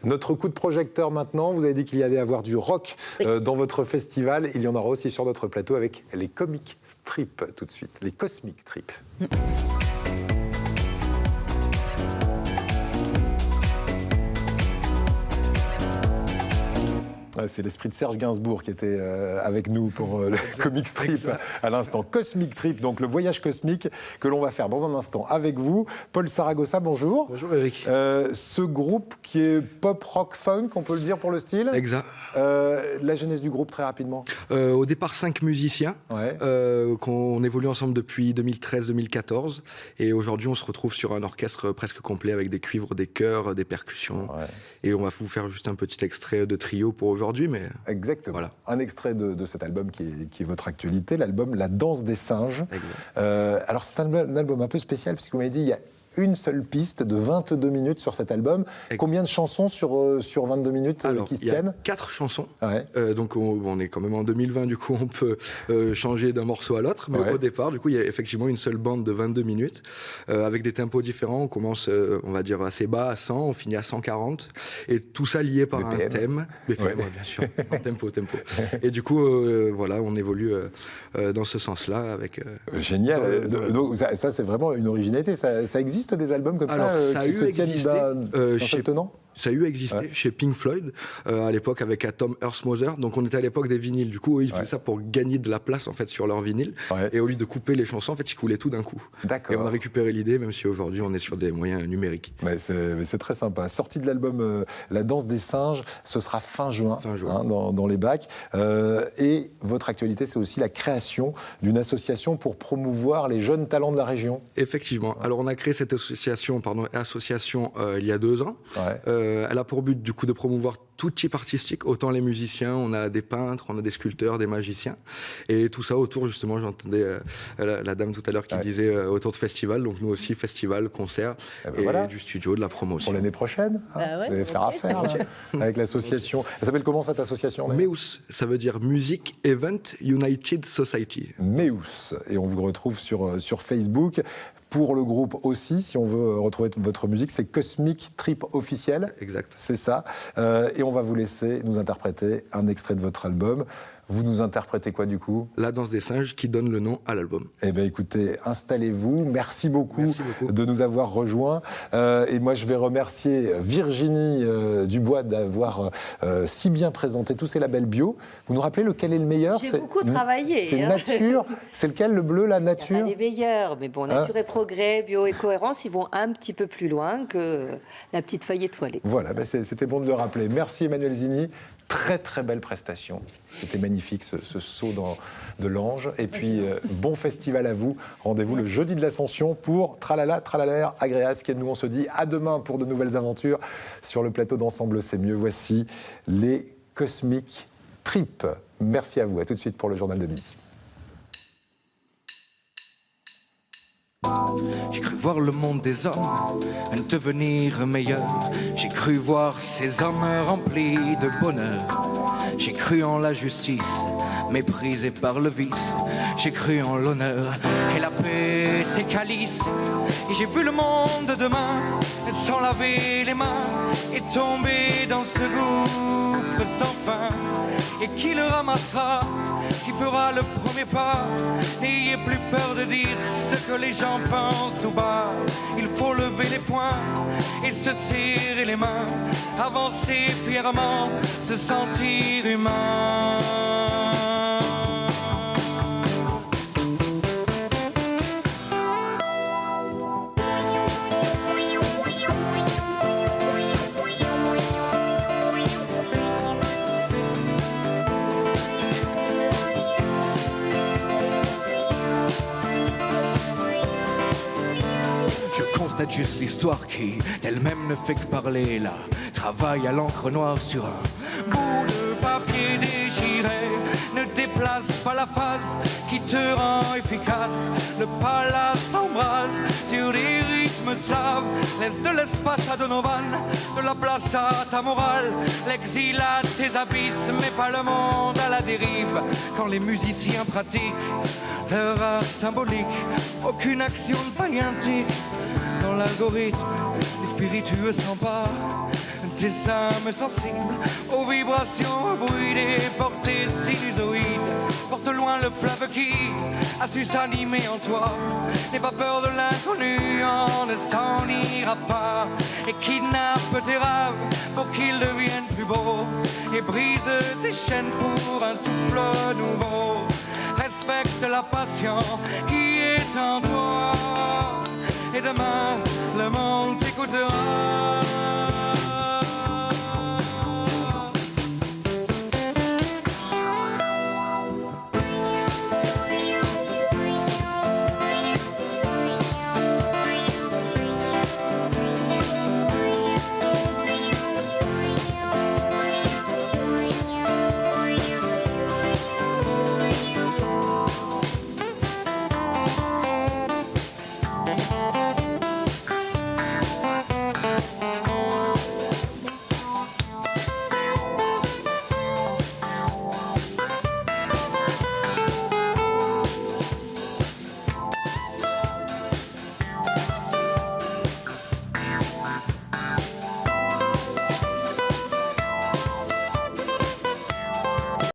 Notre coup de projecteur maintenant, vous avez dit qu'il y allait avoir du rock dans votre festival. Il y en aura aussi sur notre plateau avec les comic strips tout de suite, les cosmic strips. C'est l'esprit de Serge Gainsbourg qui était avec nous pour le comic strip à l'instant. Cosmic Trip, donc le voyage cosmique que l'on va faire dans un instant avec vous. Paul Saragossa, bonjour. Bonjour Eric. Ce groupe qui est pop, rock, funk, on peut le dire pour le style. Exact. La genèse du groupe très rapidement. Au départ 5 musiciens, Ouais. qu'on évolue ensemble depuis 2013-2014 et aujourd'hui on se retrouve sur un orchestre presque complet avec des cuivres, des chœurs, des percussions. Ouais. Et on va vous faire juste un petit extrait de trio pour aujourd'hui, mais Exactement. voilà. Un extrait de cet album qui est votre actualité, l'album La Danse des Singes. Alors c'est un album un peu spécial puisque vous m'avez dit il y a une seule piste de 22 minutes sur cet album. Combien de chansons sur 22 minutes qui se tiennent? 4 chansons. Ouais. Donc on est quand même en 2020, du coup on peut changer d'un morceau à l'autre. Mais Ouais. au départ, du coup, il y a effectivement une seule bande de 22 minutes avec des tempos différents. On commence, on va dire, assez bas à 100, on finit à 140. Et tout ça lié par un BPM. thème. BPM, Ouais. ouais, bien sûr. En tempo. Et du coup, voilà, on évolue dans ce sens-là avec... Génial. Donc, ça c'est vraiment une originalité. Ça existe des albums comme Alors, ça a qui eu se tiennent existé, d'un chez- seul tenant? Ça a eu existé chez Pink Floyd à l'époque avec Tom Hurstmother. Donc on était à l'époque des vinyles. Du coup, ils faisaient ça pour gagner de la place en fait sur leur vinyle. Ouais. Et au lieu de couper les chansons, en fait, ils coulaient tout d'un coup. D'accord. Et on a récupéré l'idée, même si aujourd'hui on est sur des moyens numériques. Mais c'est très sympa. Sortie de l'album La Danse des Singes, ce sera fin juin, hein, dans les bacs. Et votre actualité, c'est aussi la création d'une association pour promouvoir les jeunes talents de la région. Effectivement. Alors on a créé cette association, il y a 2 ans. Ouais. Elle a pour but du coup de promouvoir tout type artistique, autant les musiciens, on a des peintres, on a des sculpteurs, des magiciens, et tout ça autour justement, j'entendais la dame tout à l'heure qui disait autour de festivals, donc nous aussi festival, concert, et voilà. du studio, de la promotion. Pour l'année prochaine, hein, Bah ouais, vous allez faire affaire là, avec l'association. Elle s'appelle comment cette association d'ailleurs? MEUS, ça veut dire Music Event United Society. MEUS. Et on vous retrouve sur Facebook. Pour le groupe aussi, si on veut retrouver votre musique, c'est Cosmic Trip officiel. Exact. C'est ça. Et on va vous laisser nous interpréter un extrait de votre album. Vous nous interprétez quoi du coup? La danse des singes qui donne le nom à l'album. Eh bien écoutez, installez-vous. Merci beaucoup, beaucoup de nous avoir rejoints. Et moi je vais remercier Virginie Dubois d'avoir si bien présenté tous ces labels bio. Vous nous rappelez lequel est le meilleur? J'ai beaucoup travaillé. C'est hein. Nature. C'est lequel le bleu, la Il y a Nature? pas les meilleurs, mais bon, Nature et Progrès, Bio et Cohérence, ils vont un petit peu plus loin que la petite feuille étoilée. Voilà, ben c'était bon de le rappeler. Merci Emmanuel Zini. Très très belle prestation. C'était magnifique ce saut de l'ange. Et puis bon festival à vous. Rendez-vous le jeudi de l'Ascension pour Tralala, Tralalaire, Agréas. Nous on se dit à demain pour de nouvelles aventures sur le plateau d'Ensemble c'est mieux. Voici les Cosmic Trip. Merci à vous. À tout de suite pour le journal de midi. J'ai cru voir le monde des hommes devenir meilleur. J'ai cru voir ces hommes remplis de bonheur. J'ai cru en la justice, méprisée par le vice. J'ai cru en l'honneur et la paix, ses calices. Et j'ai vu le monde de demain sans laver les mains et tomber dans ce gouffre sans fin. Et qui le ramassera, qui fera le premier pas? N'ayez plus peur de dire ce que les gens pensent tout bas. Il faut lever les poings et se serrer les mains, avancer fièrement, se sentir humain. Je constate juste l'histoire qui, d'elle-même, ne fait que parler là. Travaille à l'encre noire sur un bout de papier déchiré. Ne déplace pas la phase qui te rend efficace. Le palace s'embrase sur des rythmes slaves. Laisse de l'espace à Donovan, de la place à ta morale. L'exil à tes abysses, mais pas le monde à la dérive. Quand les musiciens pratiquent leur art symbolique, aucune action ne païentique. Dans l'algorithme, les spiritueux s'emparent tes âmes sensibles aux vibrations, au bruit des portées sinusoïdes. Porte loin le fleuve qui a su s'animer en toi. N'aie pas peur de l'inconnu, on ne s'en ira pas. Et kidnappe tes rêves pour qu'ils deviennent plus beaux. Et brise tes chaînes pour un souffle nouveau. Respecte la passion qui est en toi. Et demain, le monde t'écoutera.